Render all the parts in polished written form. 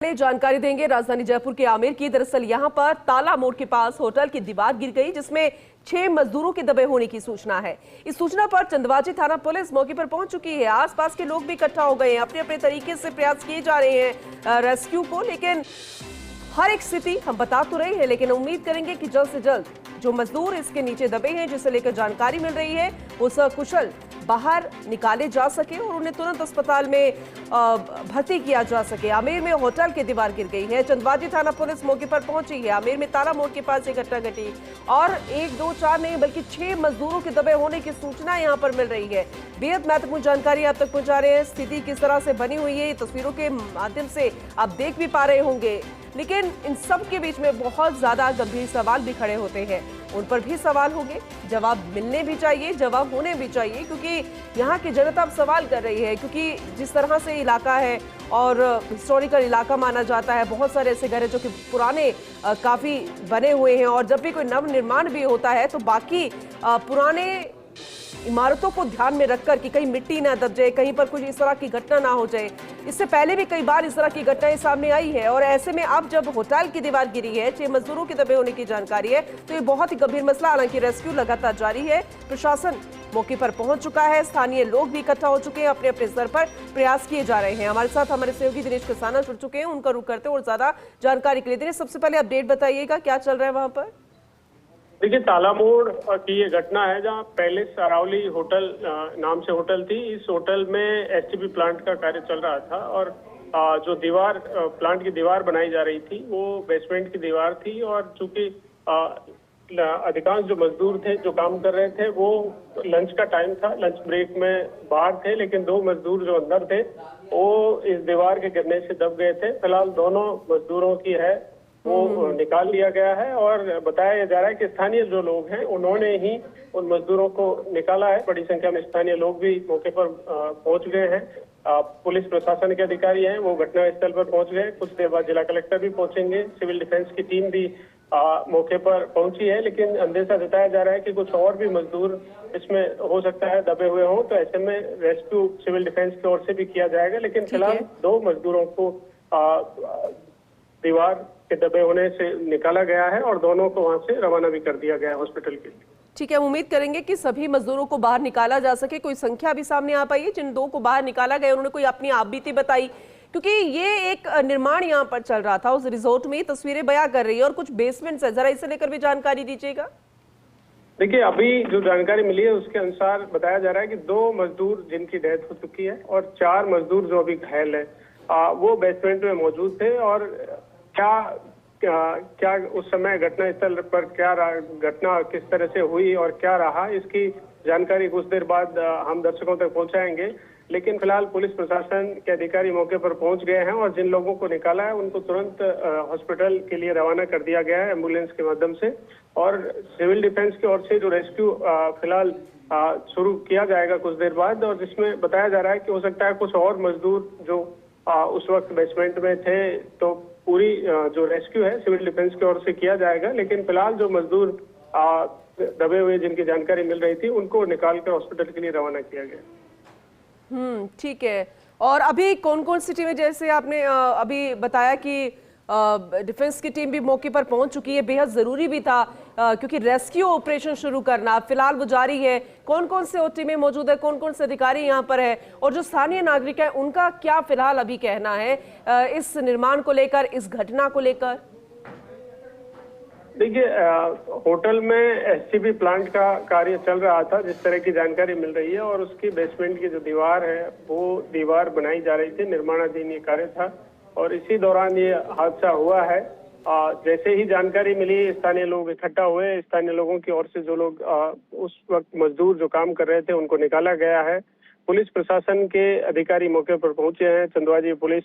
जानकारी देंगे राजधानी जयपुर के आमेर की। दरअसल यहां पर ताला मोड़ के पास होटल की दीवार गिर गई, जिसमें 6 मजदूरों के दबे होने की सूचना है। इस सूचना पर चंदवाजी थाना पुलिस मौके पर पहुंच चुकी है। आसपास के लोग भी इकट्ठा हो गए हैं, अपने अपने तरीके से प्रयास किए जा रहे हैं रेस्क्यू को। लेकिन हर एक स्थिति हम बता तो रहे हैं, लेकिन उम्मीद करेंगे कि जल्द से जल्द जो मजदूर इसके नीचे दबे हैं, जिसे लेकर जानकारी मिल रही है, वो सकुशल बाहर निकाले जा सके और उन्हें तुरंत अस्पताल में भर्ती किया जा सके। आमेर में होटल की दीवार गिर गई है। चंदवाजी थाना पुलिस मौके पर पहुंची है। आमेर में ताला मोड़ के पास एक घटना घटी और 1, 2, 4 नहीं बल्कि 6 मजदूरों के दबे होने की सूचना यहां पर मिल रही है। बेहद महत्वपूर्ण जानकारी आप तक पहुंचा रहे हैं। स्थिति किस तरह से बनी हुई है, तस्वीरों के माध्यम से आप देख भी पा रहे होंगे। लेकिन इन सब के बीच में बहुत ज्यादा गंभीर सवाल भी खड़े होते हैं। उन पर भी सवाल होंगे, जवाब मिलने भी चाहिए, जवाब होने भी चाहिए, क्योंकि यहाँ की जनता अब सवाल कर रही है। क्योंकि जिस तरह से इलाका है और हिस्टोरिकल इलाका माना जाता है, बहुत सारे ऐसे घर हैं जो कि पुराने काफी बने हुए हैं और जब भी कोई नव निर्माण भी होता है तो बाकी पुराने इमारतों को ध्यान में रखकर कि कहीं मिट्टी ना दब जाए, कहीं पर कुछ इस तरह की घटना ना हो जाए। इससे पहले भी कई बार इस तरह की घटनाएं सामने आई है और ऐसे में अब जब होटल की दीवार गिरी है, 6 मजदूरों के दबे होने की जानकारी है, तो ये बहुत ही गंभीर मसला। हालांकि रेस्क्यू लगातार जारी है, प्रशासन मौके पर पहुंच चुका है, स्थानीय लोग भी इकट्ठा हो चुके हैं, अपने अपने स्तर पर प्रयास किए जा रहे हैं। हमारे साथ हमारे सहयोगी दिनेश कसाना जुड़ चुके हैं, उनका रुख करते हैं और ज्यादा जानकारी के लिए। दिनेश, सबसे पहले अपडेट बताइएगा, क्या चल रहा है वहां पर? देखिए, ताला मोड़ की ये घटना है जहां पैलेस अरावली होटल नाम से होटल थी। इस होटल में एसटीपी प्लांट का कार्य चल रहा था और जो दीवार प्लांट की दीवार बनाई जा रही थी वो बेसमेंट की दीवार थी। और चूंकि अधिकांश जो मजदूर थे जो काम कर रहे थे वो लंच का टाइम था, लंच ब्रेक में बाहर थे, लेकिन 2 मजदूर जो अंदर थे वो इस दीवार के गिरने से दब गए थे। फिलहाल दोनों मजदूरों की है वो निकाल लिया गया है और बताया जा रहा है कि स्थानीय जो लोग हैं उन्होंने ही उन मजदूरों को निकाला है। बड़ी संख्या में स्थानीय लोग भी मौके पर पहुंच गए हैं। पुलिस प्रशासन के अधिकारी हैं वो घटनास्थल पर पहुंच गए। कुछ देर बाद जिला कलेक्टर भी पहुंचेंगे, सिविल डिफेंस की टीम भी मौके पर पहुंची है। लेकिन अंदेशा जताया जा रहा है कि कुछ और भी मजदूर इसमें हो सकता है दबे हुए हों, तो ऐसे में रेस्क्यू सिविल डिफेंस की ओर से भी किया जाएगा। लेकिन फिलहाल 2 मजदूरों को दीवार के दबे होने से निकाला गया है और दोनों को वहां से रवाना भी कर दिया गया है हॉस्पिटल के लिए। ठीक है, उम्मीद करेंगे कि सभी मजदूरों को बाहर निकाला जा सके। कोई संख्या भी सामने आ पाई है जिन 2 को बाहर निकाला गया? उन्होंने कोई अपनी आप बीती बताई? क्योंकि ये एक निर्माण यहाँ पर चल रहा था, उस रिजॉर्ट में तस्वीरें बयां कर रही है और कुछ बेसमेंट है, जरा इसे लेकर भी जानकारी दीजिएगा। देखिए, अभी जो जानकारी मिली है उसके अनुसार बताया जा रहा है कि 2 मजदूर जिनकी डेथ हो चुकी है और 4 मजदूर जो अभी घायल है वो बेसमेंट में मौजूद थे। और क्या उस समय घटनास्थल पर क्या घटना किस तरह से हुई और क्या रहा, इसकी जानकारी कुछ देर बाद हम दर्शकों तक पहुंचाएंगे। लेकिन फिलहाल पुलिस प्रशासन के अधिकारी मौके पर पहुंच गए हैं और जिन लोगों को निकाला है उनको तुरंत हॉस्पिटल के लिए रवाना कर दिया गया है एम्बुलेंस के माध्यम से। और सिविल डिफेंस की ओर से जो रेस्क्यू फिलहाल शुरू किया जाएगा कुछ देर बाद, और जिसमें बताया जा रहा है कि हो सकता है कुछ और मजदूर जो उस वक्त बेसमेंट में थे, तो पूरी जो रेस्क्यू है सिविल डिफेंस की ओर से किया जाएगा। लेकिन फिलहाल जो मजदूर दबे हुए जिनकी जानकारी मिल रही थी उनको निकालकर हॉस्पिटल के लिए रवाना किया गया। ठीक है। और अभी कौन कौन सी टीमें, जैसे आपने अभी बताया कि डिफेंस की टीम भी मौके पर पहुंच चुकी है, बेहद जरूरी भी था क्योंकि रेस्क्यू ऑपरेशन शुरू करना फिलहाल वो जारी है। कौन कौन से टीमें मौजूद है, कौन कौन से अधिकारी यहां पर है और जो स्थानीय नागरिक है उनका क्या फिलहाल अभी कहना है इस निर्माण को लेकर, इस घटना को लेकर? देखिए, होटल में एसटीपी प्लांट का कार्य चल रहा था जिस तरह की जानकारी मिल रही है, और उसकी बेसमेंट की जो दीवार है वो दीवार बनाई जा रही थी, निर्माणाधीन ये कार्य था और इसी दौरान ये हादसा हुआ है। जैसे ही जानकारी मिली स्थानीय लोग इकट्ठा हुए। स्थानीय लोगों की ओर से जो लोग उस वक्त मजदूर जो काम कर रहे थे उनको निकाला गया है। पुलिस प्रशासन के अधिकारी मौके पर पहुंचे हैं। चंदवाजी पुलिस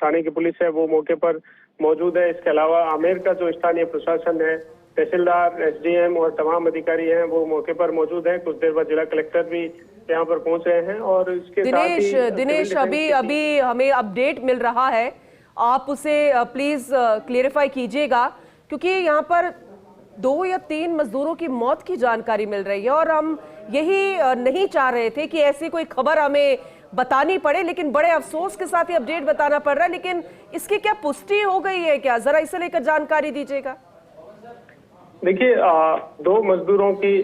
थाने की पुलिस है वो मौके पर मौजूद है। इसके अलावा आमेर का जो स्थानीय प्रशासन है, तहसीलदार, एसडीएम और तमाम अधिकारी हैं वो मौके पर मौजूद है। कुछ देर बाद जिला कलेक्टर भी यहाँ पर पहुंच रहे हैं और इसके दिनेश अभी हमें अपडेट मिल रहा है, आप उसे प्लीज क्लियरिफाई कीजिएगा, क्योंकि यहाँ पर 2 या 3 मजदूरों की मौत की जानकारी मिल रही है और हम यही नहीं चाह रहे थे कि ऐसी कोई खबर हमें बतानी पड़े, लेकिन बड़े अफसोस के साथ ये अपडेट बताना पड़ रहा है। लेकिन इसकी क्या पुष्टि हो गई है क्या? जरा इसे लेकर जानकारी दीजिएगा। देखिए, 2 मजदूरों की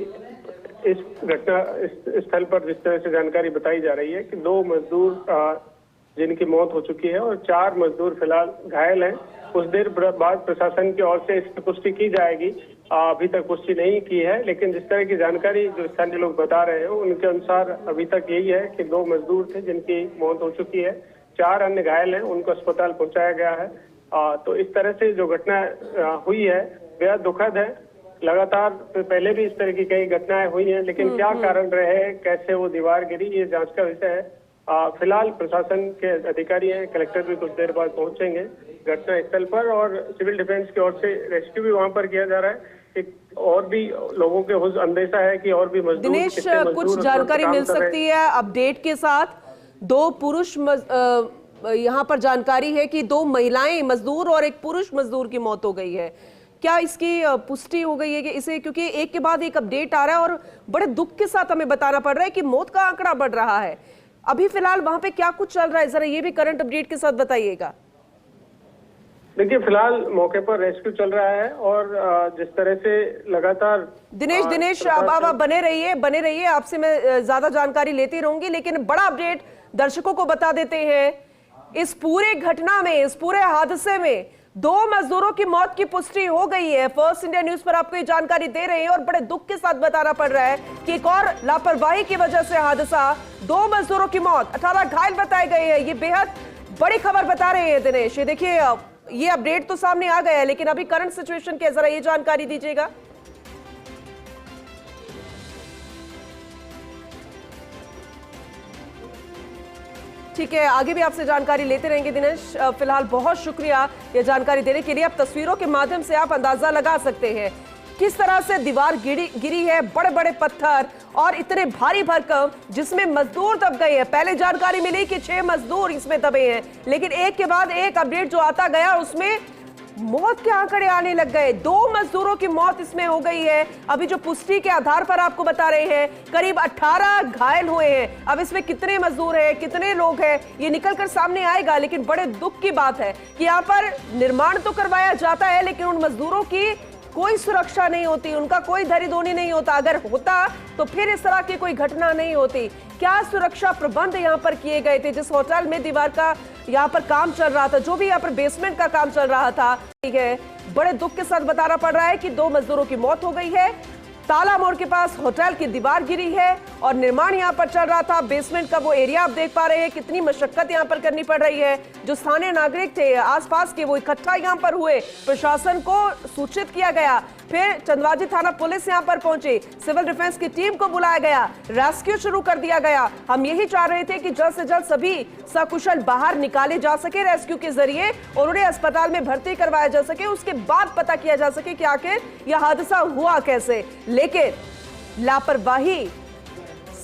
इस घटना स्थल पर जिस तरह से जानकारी बताई जा रही है कि 2 मजदूर जिनकी मौत हो चुकी है और 4 मजदूर फिलहाल घायल हैं। कुछ देर बाद प्रशासन की ओर से इसकी पुष्टि की जाएगी। अभी तक पुष्टि नहीं की है, लेकिन जिस तरह की जानकारी जो स्थानीय लोग बता रहे हैं उनके अनुसार अभी तक यही है कि 2 मजदूर थे जिनकी मौत हो चुकी है, 4 अन्य घायल हैं, उनको अस्पताल पहुंचाया गया है। तो इस तरह से जो घटना हुई है बेहद दुखद है। लगातार पहले भी इस तरह की कई घटनाएं हुई हैं, लेकिन क्या कारण रहे, कैसे वो दीवार गिरी, ये जांच का विषय है। फिलहाल प्रशासन के अधिकारी हैं, कलेक्टर भी कुछ देर बाद पहुंचेंगे घटना स्थल पर और सिविल डिफेंस की ओर से रेस्क्यू भी वहां पर किया जा रहा है। और भी लोगों के अंदेशा है कि और भी मजदूर, दिनेश, कुछ जानकारी मिल सकती है अपडेट के साथ? 2 पुरुष यहाँ पर जानकारी है कि 2 महिलाएं मजदूर और 1 पुरुष मजदूर की मौत हो गई है। क्या इसकी पुष्टि हो गई है कि इसे, क्योंकि एक के बाद एक अपडेट आ रहा है और बड़े दुख के साथ हमें बताना पड़ रहा है कि मौत का आंकड़ा बढ़ रहा है। अभी फिलहाल वहां पे क्या कुछ चल रहा है, जरा ये भी करंट अपडेट के साथ बताइएगा। देखिए, फिलहाल मौके पर रेस्क्यू चल रहा है और जिस तरह से लगातार दिनेश अब बने रहिए, आपसे मैं ज्यादा जानकारी लेती रहूंगी, लेकिन बड़ा अपडेट दर्शकों को बता देते हैं। इस पूरे घटना में, इस पूरे हादसे में 2 मजदूरों की मौत की पुष्टि हो गई है। फर्स्ट इंडिया न्यूज पर आपको ये जानकारी दे रहे हैं और बड़े दुख के साथ बताना पड़ रहा है कि एक और लापरवाही की वजह से हादसा, 2 मजदूरों की मौत, 18 घायल बताए गए हैं। ये बेहद बड़ी खबर बता रहे हैं दिनेश। ये देखिए, ये अपडेट तो सामने आ गया है, लेकिन अभी करंट सिचुएशन के जरा ये जानकारी दीजिएगा। ठीक है, आगे भी आपसे जानकारी लेते रहेंगे दिनेश। फिलहाल बहुत शुक्रिया ये जानकारी देने के लिए। अब तस्वीरों के माध्यम से आप अंदाजा लगा सकते हैं किस तरह से दीवार गिरी है, बड़े बड़े पत्थर और इतने भारी भरकम, जिसमें मजदूर दब गए हैं। पहले जानकारी मिली कि 6 मजदूर इसमें दबे हैं, लेकिन एक के बाद एक अपडेट जो आता गया उसमें मौत के आंकड़े आने लग गए। 2 मजदूरों की मौत इसमें हो गई है। अभी जो पुष्टि के आधार पर आपको बता रहे हैं, करीब 18 घायल हुए हैं। अब इसमें कितने मजदूर हैं, कितने लोग हैं, ये निकलकर सामने आएगा। लेकिन बड़े दुख की बात है कि यहाँ पर निर्माण तो करवाया जाता है, लेकिन उन मजदूरों की कोई सुरक्षा नहीं होती, उनका कोई धरीधोनी नहीं होता। अगर होता तो फिर इस तरह की कोई घटना नहीं होती। क्या सुरक्षा प्रबंध यहाँ पर किए गए थे? जिस होटल में दीवार का यहाँ पर काम चल रहा था, जो भी यहाँ पर बेसमेंट का काम चल रहा था, ठीक है, बड़े दुख के साथ बताना पड़ रहा है कि 2 मजदूरों की मौत हो गई है। ताला मोड़ के पास होटल की दीवार गिरी है और निर्माण यहाँ पर चल रहा था। बेसमेंट का वो एरिया आप देख पा रहे हैं, कितनी मशक्कत यहाँ पर करनी पड़ रही है। जो स्थानीय नागरिक थे आसपास के, वो इकट्ठा यहाँ पर हुए, प्रशासन को सूचित किया गया, फिर चंदवाजी थाना पुलिस यहाँ पर पहुंची, सिविल डिफेंस की टीम को बुलाया गया, रेस्क्यू शुरू कर दिया गया। हम यही चाह रहे थे कि जल्द से जल्द सभी सकुशल बाहर निकाले जा सके रेस्क्यू के जरिए और उन्हें अस्पताल में भर्ती करवाया जा सके। उसके बाद पता किया जा सके कि आखिर यह हादसा हुआ कैसे। लेकिन लापरवाही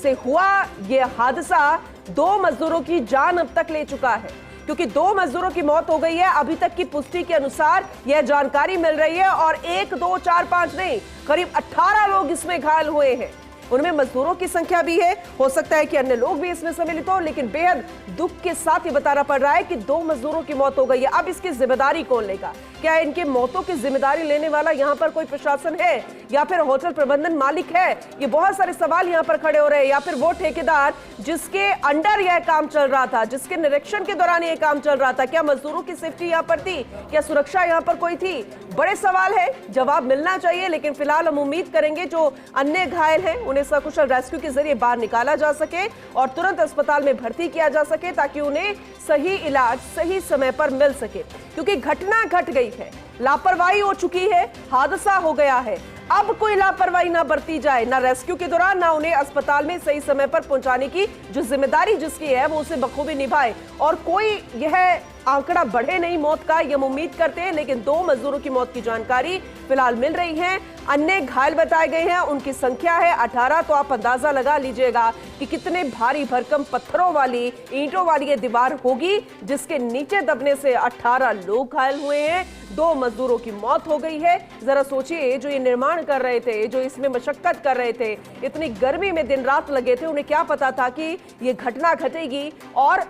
से हुआ यह हादसा 2 मजदूरों की जान अब तक ले चुका है, क्योंकि 2 मजदूरों की मौत हो गई है। अभी तक की पुष्टि के अनुसार यह जानकारी मिल रही है और 1, 2, 4, 5 नहीं, करीब 18 लोग इसमें घायल हुए हैं। उनमें मजदूरों की संख्या भी है, हो सकता है कि अन्य लोग भी इसमें सम्मिलित हो, लेकिन बेहद दुख के साथ ये बताना पड़ रहा है कि 2 मजदूरों की मौत हो गई है। अब इसकी जिम्मेदारी कौन लेगा? क्या इनके मौतों की जिम्मेदारी लेने वाला यहाँ पर कोई प्रशासन है या फिर होटल प्रबंधन मालिक है? ये बहुत सारे सवाल यहाँ पर खड़े हो रहे हैं। या फिर वो ठेकेदार जिसके अंडर यह काम चल रहा था, जिसके निरीक्षण के दौरान यह काम चल रहा था, क्या मजदूरों की सेफ्टी यहाँ पर थी? क्या सुरक्षा यहाँ पर कोई थी? बड़े सवाल है, जवाब मिलना चाहिए। लेकिन फिलहाल हम उम्मीद करेंगे जो अन्य घायल हैं उन्हें सकुशल रेस्क्यू के जरिए बाहर निकाला जा सके और तुरंत अस्पताल में भर्ती किया जा सके, ताकि उन्हें सही इलाज सही समय पर मिल सके। क्योंकि घटना घट गई है, लापरवाही हो चुकी है, हादसा हो गया है। अब कोई लापरवाही ना बरती जाए, ना रेस्क्यू के दौरान, ना उन्हें अस्पताल में सही समय पर पहुंचाने की जो जिम्मेदारी जिसकी है वो उसे बखूबी निभाए और कोई यह आंकड़ा बढ़े नहीं मौत का, ये हम उम्मीद करते हैं, लेकिन 2 मजदूरों की मौत की जानकारी फिलहाल मिल रही है। अन्य घायल बताए गए हैं, उनकी संख्या है 18। तो आप अंदाजा लगा लीजिएगा कि कितने भारी भरकम पत्थरों वाली, ईंटों वाली ये दीवार होगी जिसके नीचे दबने से 18 लोग घायल हुए हैं, 2 मजदूरों की मौत हो गई है। जरा सोचिए, जो ये निर्माण कर रहे थे, जो इसमें मशक्कत कर रहे थे, इतनी गर्मी में दिन रात लगे थे, उन्हें क्या पता था कि ये घटना घटेगी और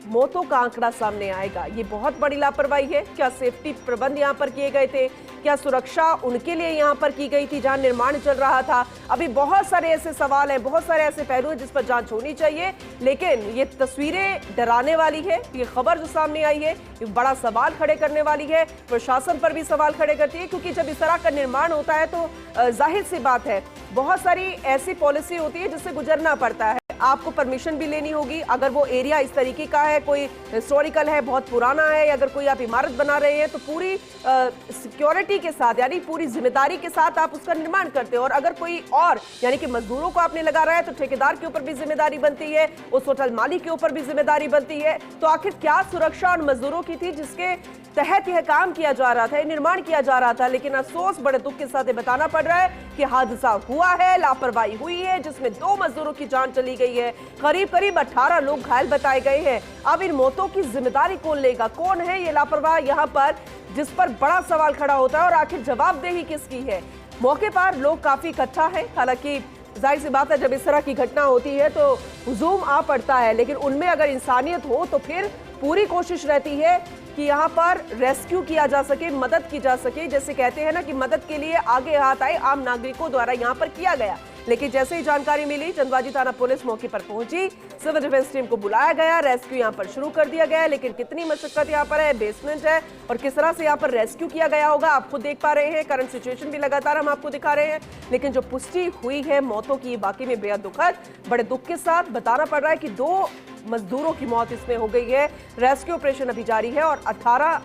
मौतों का आंकड़ा सामने आएगा। ये बहुत बड़ी लापरवाही है। क्या सेफ्टी प्रबंध यहाँ पर किए गए थे? क्या सुरक्षा उनके लिए यहाँ पर की गई थी जहां निर्माण चल रहा था? अभी बहुत सारे ऐसे सवाल हैं, बहुत सारे ऐसे पहलू हैं जिस पर जांच होनी चाहिए, लेकिन ये तस्वीरें डराने वाली है। ये खबर जो सामने आई है ये बड़ा सवाल खड़े करने वाली है, प्रशासन पर भी सवाल खड़े करती है, क्योंकि जब इस तरह का निर्माण होता है तो जाहिर सी बात है बहुत सारी ऐसी पॉलिसी होती है जिससे गुजरना पड़ता है। आपको परमिशन भी लेनी होगी। अगर वो एरिया इस तरीके का है, कोई हिस्टोरिकल है, बहुत पुराना है, अगर कोई आप इमारत बना रहे हैं तो पूरी सिक्योरिटी के साथ, यानी पूरी जिम्मेदारी के साथ आप उसका निर्माण करते हो। और अगर कोई और, यानी कि मजदूरों को आपने लगा रहा है, तो ठेकेदार के ऊपर भी जिम्मेदारी बनती है, उस होटल मालिक के ऊपर भी जिम्मेदारी बनती है। तो आखिर क्या सुरक्षा उन मजदूरों की थी जिसके तहत यह काम किया जा रहा था, निर्माण किया जा रहा था? लेकिन अफसोस, बड़े दुख के साथ बताना पड़ रहा है कि हादसा हुआ है, लापरवाही हुई है, जिसमें 2 मजदूरों की जान चली गई है, करीब करीब 18 लोग घायल बताए गए हैं। अब इन मौतों की जिम्मेदारी कौन लेगा? कौन है ये लापरवाह यहाँ पर, जिस पर बड़ा सवाल खड़ा होता है, और आखिर जवाबदेही किसकी है? मौके पर लोग काफी इकट्ठा है। हालांकि जाहिर सी बात है, जब इस तरह की घटना होती है तो हुजूम आ पड़ता है, लेकिन उनमें अगर इंसानियत हो तो फिर पूरी कोशिश रहती है कि यहाँ पर रेस्क्यू किया जा सके, मदद की जा सके। जैसे कहते हैं ना कि मदद के लिए आगे हाथ आए आम नागरिकों द्वारा यहाँ पर किया गया। लेकिन जैसे ही जानकारी मिली, चंदवाजी थाना पुलिस मौके पर पहुंची, सिविल डिफेंस टीम को बुलाया गया, रेस्क्यू यहाँ पर शुरू कर दिया गया। लेकिन कितनी मशक्कत यहाँ पर है, बेसमेंट है, और किस तरह से यहाँ पर रेस्क्यू किया गया होगा आप खुद देख पा रहे हैं। करंट सिचुएशन भी लगातार हम आपको दिखा रहे हैं, लेकिन जो पुष्टि हुई है मौतों की, बाकी में बेहद दुखद, बड़े दुख के साथ बताना पड़ रहा है कि 2 मजदूरों की मौत इसमें हो गई है। रेस्क्यू ऑपरेशन अभी जारी है और 18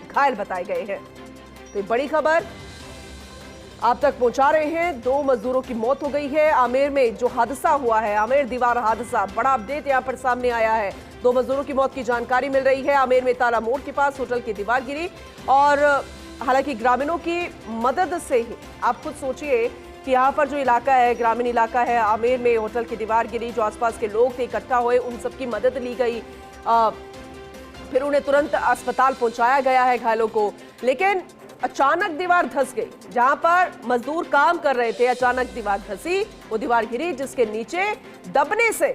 घायल बताए गए हैं। तो बड़ी खबर आप तक पहुंचा रहे हैं। 2 मजदूरों की मौत हो गई है। आमेर में जो हादसा हुआ है, आमेर दीवार हादसा, बड़ा अपडेट यहां पर सामने आया है। 2 मजदूरों की मौत की जानकारी मिल रही है। आमेर में ताला मोड़ के पास होटल की दीवार गिरी, और हालांकि ग्रामीणों की मदद से ही, आप खुद सोचिए कि यहाँ पर जो इलाका है, ग्रामीण इलाका है, आमेर में होटल की दीवार गिरी, जो आसपास के लोग थे इकट्ठा हुए, उन सबकी मदद ली गई, फिर उन्हें तुरंत अस्पताल पहुंचाया गया है घायलों को। लेकिन अचानक दीवार धंस गई। जहां पर मजदूर काम कर रहे थे, अचानक दीवार धंसी, वो दीवार गिरी, जिसके नीचे दबने से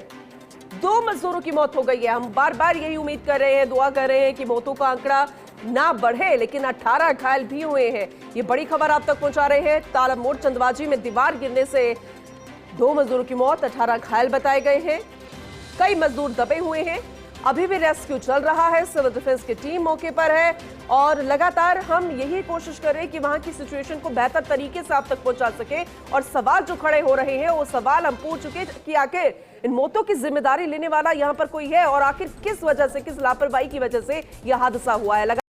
2 मजदूरों की मौत हो गई है। हम बार बार यही उम्मीद कर रहे हैं, दुआ कर रहे हैं कि मौतों का आंकड़ा ना बढ़े, लेकिन 18 घायल भी हुए हैं। ये बड़ी खबर आप तक पहुंचा रहे हैं। ताला मोड़ चंदवाजी में दीवार गिरने से 2 मजदूरों की मौत, 18 घायल बताए गए हैं। कई मजदूर दबे हुए हैं। अभी भी रेस्क्यू चल रहा है। सिविल डिफेंस की टीम मौके पर है और लगातार हम यही कोशिश कर रहे हैं कि वहां की सिचुएशन को बेहतर तरीके से आप तक पहुंचा सके। और सवाल जो खड़े हो रहे हैं वो सवाल हम पूछ चुके कि आखिर इन मौतों की जिम्मेदारी लेने वाला यहां पर कोई है, और आखिर किस वजह से, किस लापरवाही की वजह से यह हादसा हुआ है।